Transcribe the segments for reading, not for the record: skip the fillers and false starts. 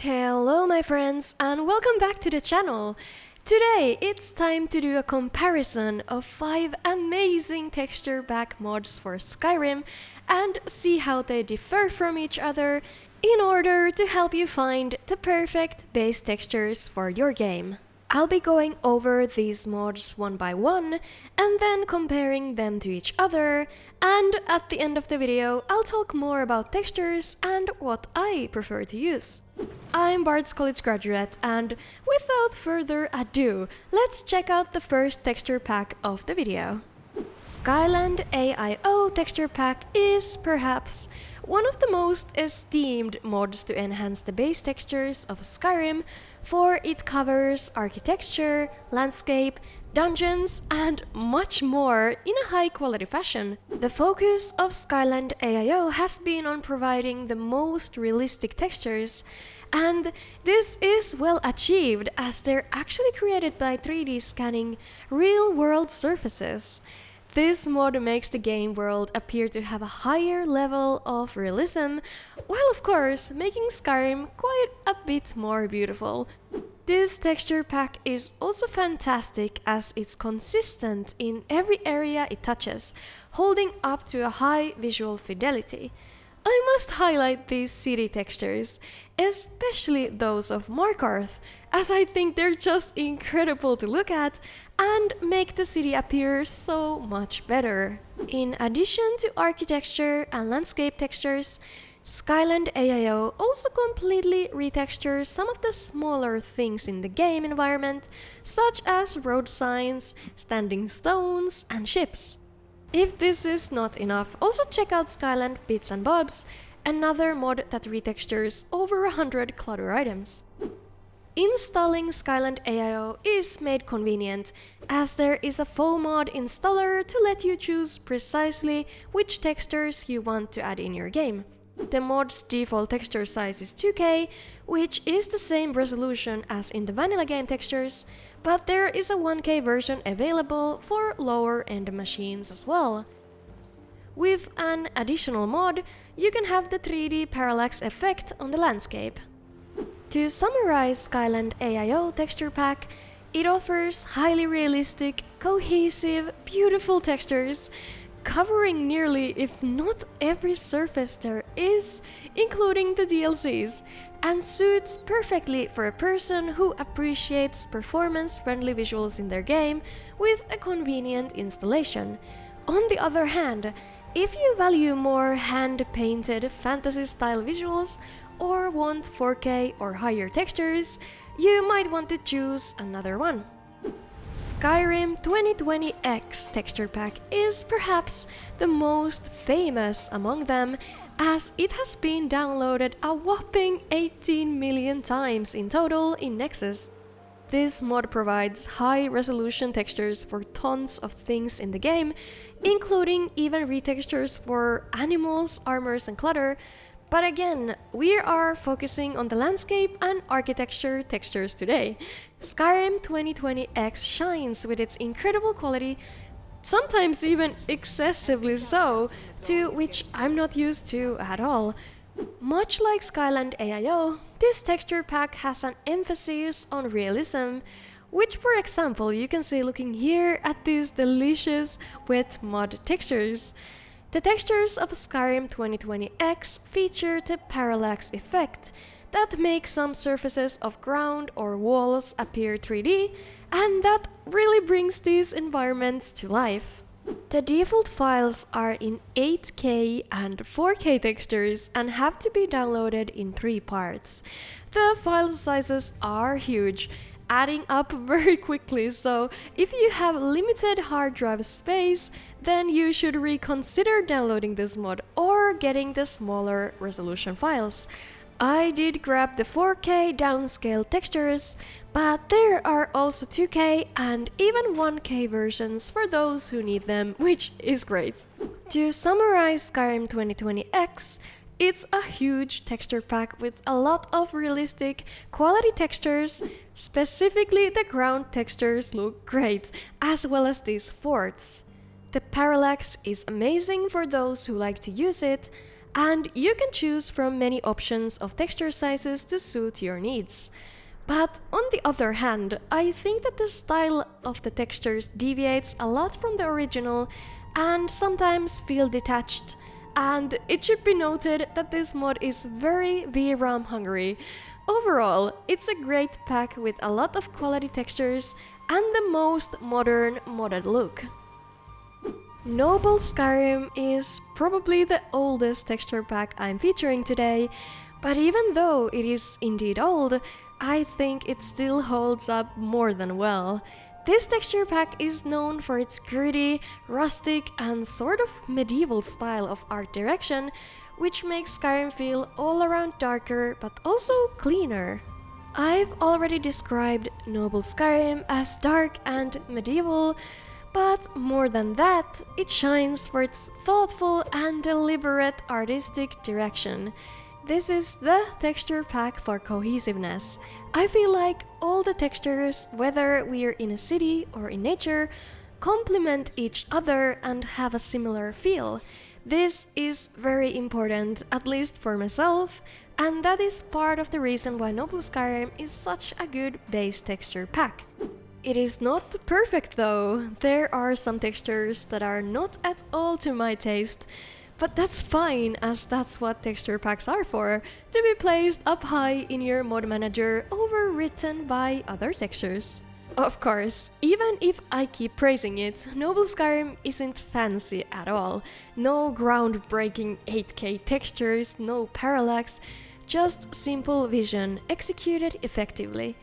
Hello my friends and welcome back to the channel. Today it's time to do a comparison of 5 amazing texture pack mods for Skyrim and see how they differ from each other in order to help you find the perfect base textures for your game. I'll be going over these mods one by one and then comparing them to each other, and at the end of the video I'll talk more about textures and what I prefer to use. I'm Bard's college graduate and without further ado, let's check out the first texture pack of the video. Skyland AIO texture pack is perhaps one of the most esteemed mods to enhance the base textures of Skyrim, for it covers architecture, landscape, dungeons, and much more in a high quality fashion. The focus of Skyland AIO has been on providing the most realistic textures, and this is well achieved as they're actually created by 3D scanning real-world surfaces. This mod makes the game world appear to have a higher level of realism, while of course making Skyrim quite a bit more beautiful. This texture pack is also fantastic as it's consistent in every area it touches, holding up to a high visual fidelity. I must highlight these city textures, especially those of Markarth, as I think they're just incredible to look at and make the city appear so much better. In addition to architecture and landscape textures, Skyland AIO also completely retextures some of the smaller things in the game environment, such as road signs, standing stones, and ships. If this is not enough, also check out Skyland Bits and Bobs, another mod that retextures over 100 clutter items. Installing Skyland AIO is made convenient, as there is a full mod installer to let you choose precisely which textures you want to add in your game. The mod's default texture size is 2K, which is the same resolution as in the vanilla game textures, but there is a 1K version available for lower-end machines as well. With an additional mod, you can have the 3D parallax effect on the landscape. To summarize Skyland AIO texture pack, it offers highly realistic, cohesive, beautiful textures, covering nearly, if not every surface there is, including the DLCs, and suits perfectly for a person who appreciates performance-friendly visuals in their game with a convenient installation. On the other hand, if you value more hand-painted fantasy-style visuals or want 4K or higher textures, you might want to choose another one. Skyrim 2020X texture pack is perhaps the most famous among them, as it has been downloaded a whopping 18 million times in total in Nexus. This mod provides high-resolution textures for tons of things in the game, including even retextures for animals, armors, and clutter. But again, we are focusing on the landscape and architecture textures today. Skyrim 2020X shines with its incredible quality, sometimes even excessively so, to which I'm not used to at all. Much like Skyland AIO, this texture pack has an emphasis on realism, which for example you can see looking here at these delicious wet mud textures. The textures of Skyrim 2020X feature the parallax effect that makes some surfaces of ground or walls appear 3D, and that really brings these environments to life. The default files are in 8K and 4K textures and have to be downloaded in 3 parts. The file sizes are huge, adding up very quickly, so if you have limited hard drive space, then you should reconsider downloading this mod or getting the smaller resolution files. I did grab the 4K downscale textures, but there are also 2K and even 1K versions for those who need them, which is great. To summarize Skyrim 2020X, it's a huge texture pack with a lot of realistic, quality textures. Specifically, the ground textures look great, as well as these forts. The parallax is amazing for those who like to use it, and you can choose from many options of texture sizes to suit your needs. But on the other hand, I think that the style of the textures deviates a lot from the original and sometimes feel detached. And it should be noted that this mod is very VRAM hungry. Overall, it's a great pack with a lot of quality textures and the most modern modded look. Noble Skyrim is probably the oldest texture pack I'm featuring today, but even though it is indeed old, I think it still holds up more than well. This texture pack is known for its gritty, rustic and sort of medieval style of art direction, which makes Skyrim feel all around darker but also cleaner. I've already described Noble Skyrim as dark and medieval, but more than that, it shines for its thoughtful and deliberate artistic direction. This is the texture pack for cohesiveness. I feel like all the textures, whether we're in a city or in nature, complement each other and have a similar feel. This is very important, at least for myself, and that is part of the reason why Noble Skyrim is such a good base texture pack. It is not perfect though. There are some textures that are not at all to my taste. But that's fine, as that's what texture packs are for, to be placed up high in your mod manager, overwritten by other textures. Of course, even if I keep praising it, Noble Skyrim isn't fancy at all. No groundbreaking 8K textures, no parallax, just simple vision executed effectively.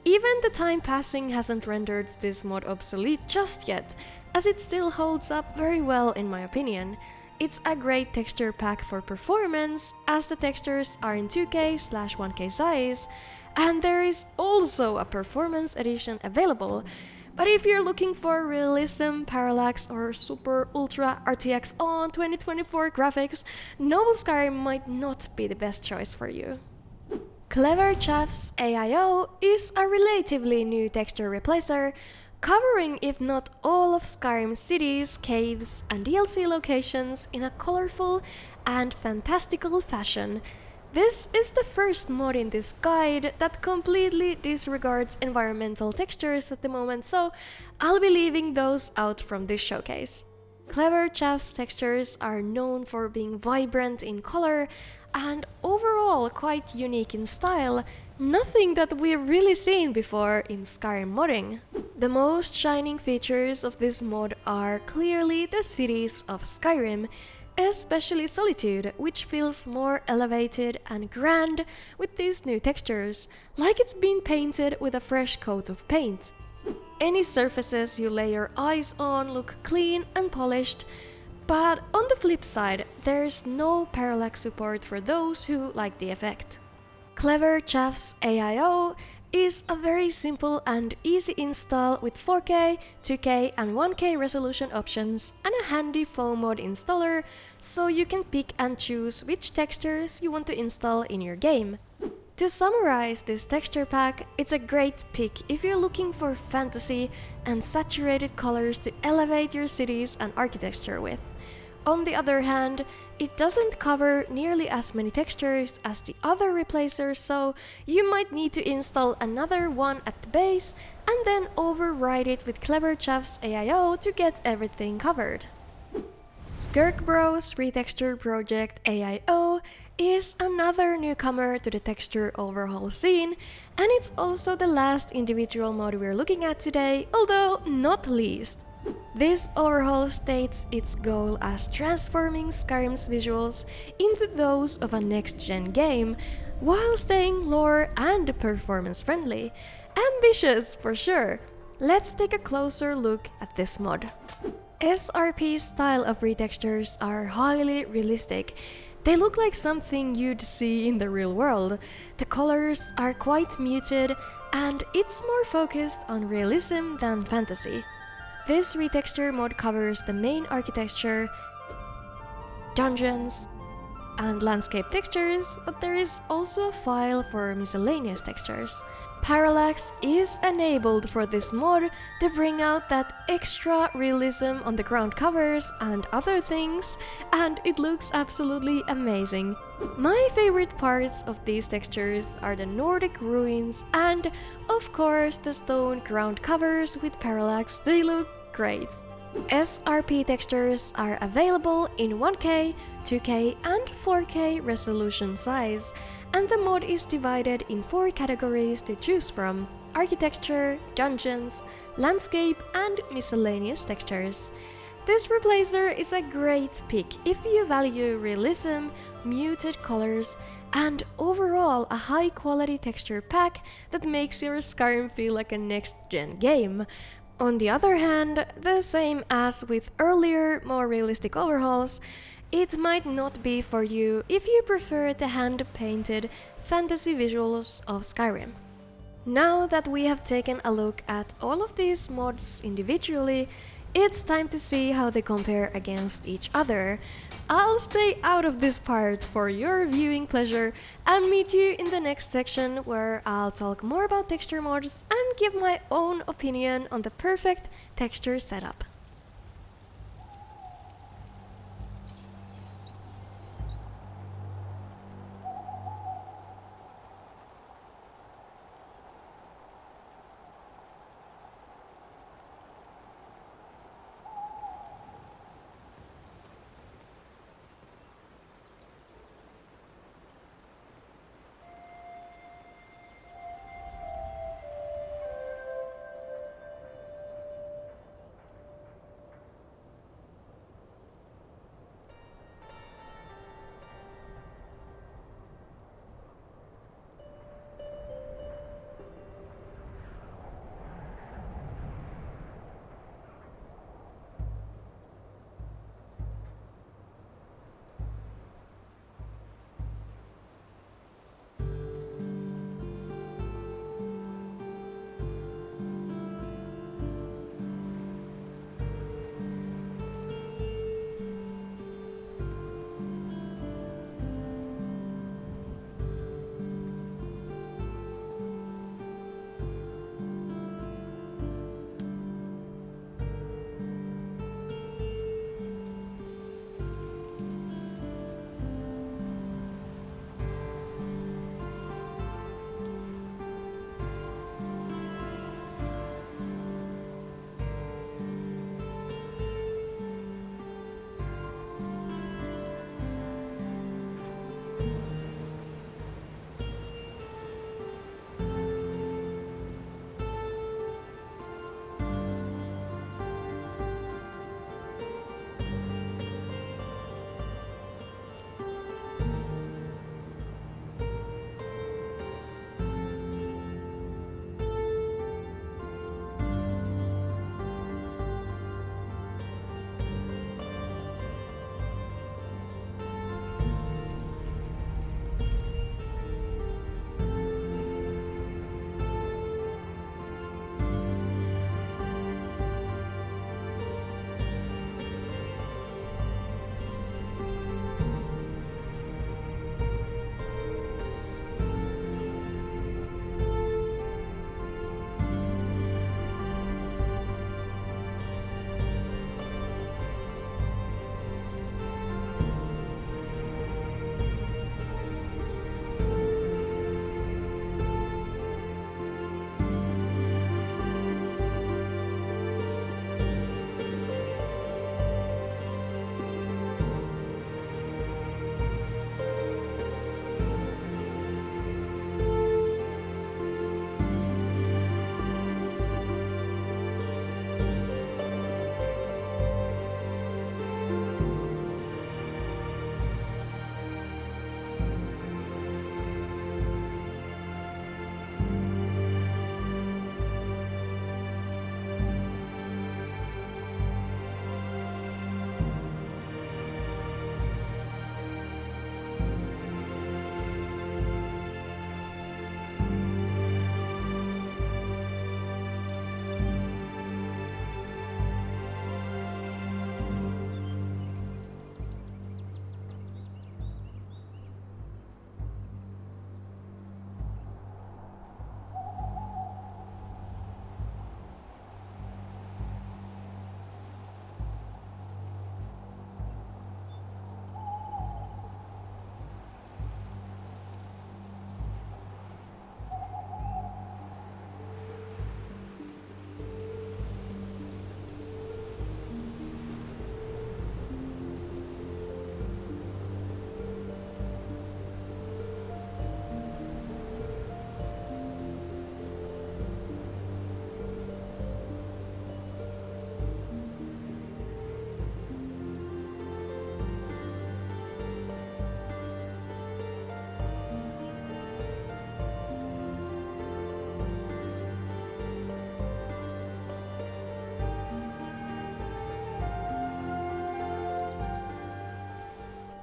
Even the time passing hasn't rendered this mod obsolete just yet, as it still holds up very well in my opinion. It's a great texture pack for performance, as the textures are in 2K/1K size, and there is also a performance edition available. But if you're looking for realism, parallax, or super ultra RTX on 2024 graphics, Noble Skyrim might not be the best choice for you. CleverCharff's AIO is a relatively new texture replacer, covering if not all of Skyrim's cities, caves and DLC locations in a colorful and fantastical fashion. This is the first mod in this guide that completely disregards environmental textures at the moment, so I'll be leaving those out from this showcase. CleverCharff's textures are known for being vibrant in color and overall quite unique in style, nothing that we've really seen before in Skyrim modding. The most shining features of this mod are clearly the cities of Skyrim, especially Solitude, which feels more elevated and grand with these new textures, like it's been painted with a fresh coat of paint. Any surfaces you lay your eyes on look clean and polished, but on the flip side, there's no parallax support for those who like the effect. CleverCharff's AIO is a very simple and easy install with 4K, 2K and 1K resolution options and a handy foam mod installer, so you can pick and choose which textures you want to install in your game. To summarize this texture pack, it's a great pick if you're looking for fantasy and saturated colors to elevate your cities and architecture with. On the other hand, it doesn't cover nearly as many textures as the other replacers, so you might need to install another one at the base and then override it with CleverCharff's AIO to get everything covered. Skurkbro's Retexture project AIO is another newcomer to the texture overhaul scene, and it's also the last individual mod we're looking at today, although not least. This overhaul states its goal as transforming Skyrim's visuals into those of a next-gen game, while staying lore and performance-friendly. Ambitious, for sure! Let's take a closer look at this mod. SRP's style of retextures are highly realistic. They look like something you'd see in the real world. The colors are quite muted, and it's more focused on realism than fantasy. This retexture mod covers the main architecture, dungeons, and landscape textures, but there is also a file for miscellaneous textures. Parallax is enabled for this mod to bring out that extra realism on the ground covers and other things, and it looks absolutely amazing. My favorite parts of these textures are the Nordic ruins and, of course, the stone ground covers with Parallax. They look great. SRP textures are available in 1K, 2K and 4K resolution size, and the mod is divided in 4 categories to choose from: architecture, dungeons, landscape and miscellaneous textures. This replacer is a great pick if you value realism, muted colors, and overall a high quality texture pack that makes your Skyrim feel like a next-gen game. On the other hand, the same as with earlier, more realistic overhauls, it might not be for you if you prefer the hand-painted fantasy visuals of Skyrim. Now that we have taken a look at all of these mods individually, it's time to see how they compare against each other. I'll stay out of this part for your viewing pleasure and meet you in the next section where I'll talk more about texture mods and give my own opinion on the perfect texture setup.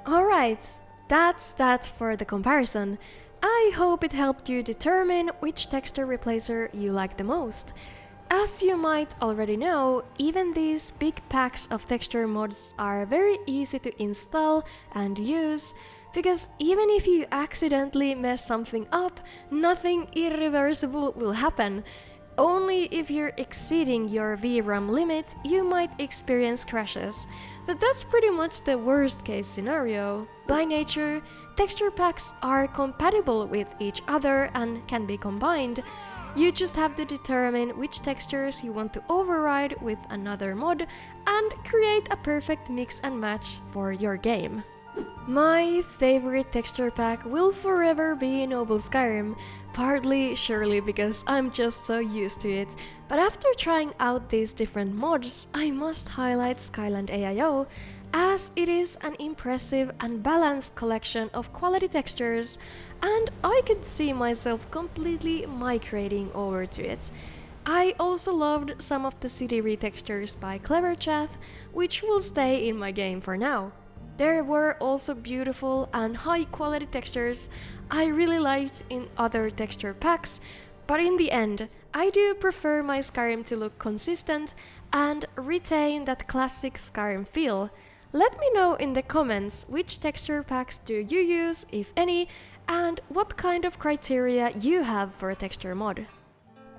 Alright, that's that for the comparison. I hope it helped you determine which texture replacer you like the most. As you might already know, even these big packs of texture mods are very easy to install and use, because even if you accidentally mess something up, nothing irreversible will happen. Only if you're exceeding your VRAM limit, you might experience crashes, but that's pretty much the worst case scenario. By nature, texture packs are compatible with each other and can be combined. You just have to determine which textures you want to override with another mod and create a perfect mix and match for your game. My favorite texture pack will forever be Noble Skyrim, partly surely because I'm just so used to it, but after trying out these different mods, I must highlight Skyland AIO, as it is an impressive and balanced collection of quality textures, and I could see myself completely migrating over to it. I also loved some of the city retextures by CleverCharff, which will stay in my game for now. There were also beautiful and high quality textures I really liked in other texture packs, but in the end, I do prefer my Skyrim to look consistent and retain that classic Skyrim feel. Let me know in the comments which texture packs do you use, if any, and what kind of criteria you have for a texture mod.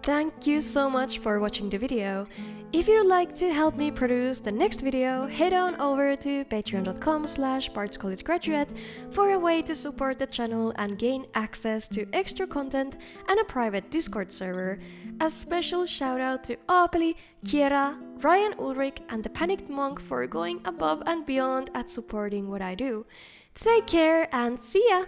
Thank you so much for watching the video. If you'd like to help me produce the next video, head on over to patreon.com/bartscollegegraduate for a way to support the channel and gain access to extra content and a private Discord server. A special shout out to Apeli, Kiera, Ryan Ulrich and the Panicked Monk for going above and beyond at supporting what I do. Take care and see ya!